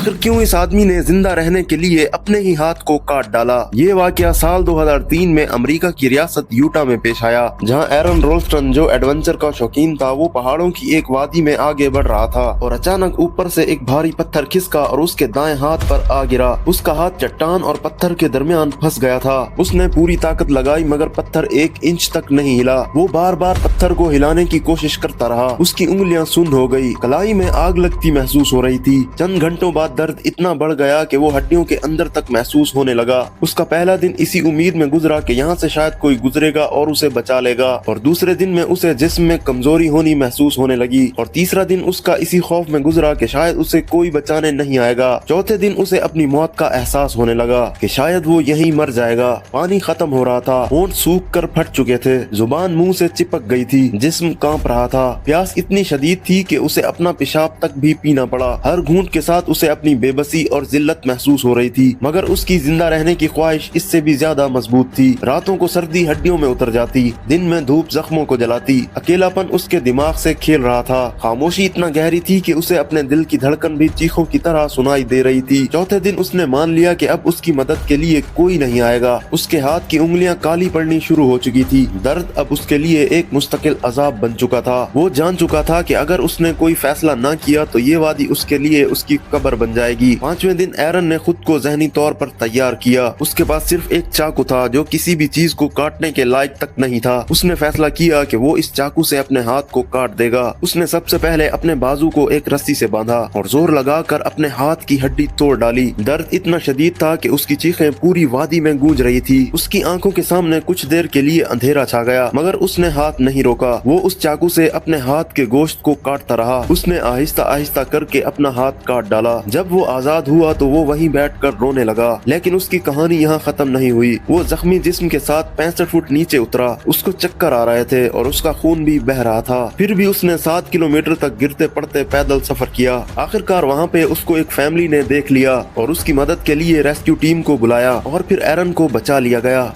आखिर क्यों इस आदमी ने जिंदा रहने के लिए अपने ही हाथ को काट डाला। ये वाकया साल 2003 में अमेरिका की रियासत यूटा में पेश आया, जहां एरन रोल्स्टन जो एडवेंचर का शौकीन था वो पहाड़ों की एक वादी में आगे बढ़ रहा था और अचानक ऊपर से एक भारी पत्थर खिसका और उसके दाएं हाथ पर आ गिरा। उसका हाथ चट्टान और पत्थर के दरमियान फंस गया था। उसने पूरी ताकत लगाई मगर पत्थर 1 इंच तक नहीं हिला। वो बार बार पत्थर को हिलाने की कोशिश करता रहा। उसकी उंगलियां सुन्न हो गई, कलाई में आग लगती महसूस हो रही थी। चंद घंटों बाद दर्द इतना बढ़ गया कि वो हड्डियों के अंदर तक महसूस होने लगा। उसका पहला दिन इसी उम्मीद में गुजरा कि यहाँ से शायद कोई गुजरेगा और उसे बचा लेगा, और दूसरे दिन में उसे जिस्म में कमजोरी होनी महसूस होने लगी, और तीसरा दिन उसका इसी खौफ में गुजरा कि शायद उसे कोई बचाने नहीं आएगा। चौथे दिन उसे अपनी मौत का एहसास होने लगा कि शायद वो यहीं मर जाएगा। पानी खत्म हो रहा था, होंठ सूख कर फट चुके थे, जुबान मुंह से चिपक गई थी, जिस्म कांप रहा था। प्यास इतनी शदीद थी कि उसे अपना पेशाब तक भी पीना पड़ा। हर घूंट के साथ उसे अपनी बेबसी और जिल्लत महसूस हो रही थी, मगर उसकी जिंदा रहने की ख्वाहिश इससे भी ज्यादा मजबूत थी। रातों को सर्दी हड्डियों में उतर जाती, दिन में धूप जख्मों को जलाती। अकेलापन उसके दिमाग से खेल रहा था। खामोशी इतना गहरी थी कि उसे अपने दिल की धड़कन भी चीखों की तरह सुनाई दे रही थी। चौथे दिन उसने मान लिया कि अब उसकी मदद के लिए कोई नहीं आएगा। उसके हाथ की उंगलियां काली पड़नी शुरू हो चुकी थी। दर्द अब उसके लिए एक मुस्तकिल अजाब बन चुका था। वो जान चुका था कि अगर उसने कोई फैसला न किया तो ये वादी उसके लिए उसकी कब्र बन जाएगी। 5वें दिन एरन ने खुद को जहनी तौर पर तैयार किया। उसके पास सिर्फ एक चाकू था जो किसी भी चीज को काटने के लायक तक नहीं था। उसने फैसला किया कि वो इस चाकू से अपने हाथ को काट देगा। उसने सबसे पहले अपने बाजू को एक रस्सी से बांधा और जोर लगाकर अपने हाथ की हड्डी तोड़ डाली। दर्द इतना शदीद था कि उसकी चीखें पूरी वादी में गूंज रही थी। उसकी आंखों के सामने कुछ देर के लिए अंधेरा छा गया, मगर उसने हाथ नहीं रोका। वो उस चाकू से अपने हाथ के गोश्त को काटता रहा। उसने आहिस्ता आहिस्ता करके अपना हाथ काट डाला। जब वो आजाद हुआ तो वो वहीं बैठकर रोने लगा। लेकिन उसकी कहानी यहाँ खत्म नहीं हुई। वो जख्मी जिस्म के साथ 65 फुट नीचे उतरा। उसको चक्कर आ रहे थे और उसका खून भी बह रहा था। फिर भी उसने 7 किलोमीटर तक गिरते पड़ते पैदल सफर किया। आखिरकार वहाँ पे उसको एक फैमिली ने देख लिया और उसकी मदद के लिए रेस्क्यू टीम को बुलाया और फिर एरन को बचा लिया गया।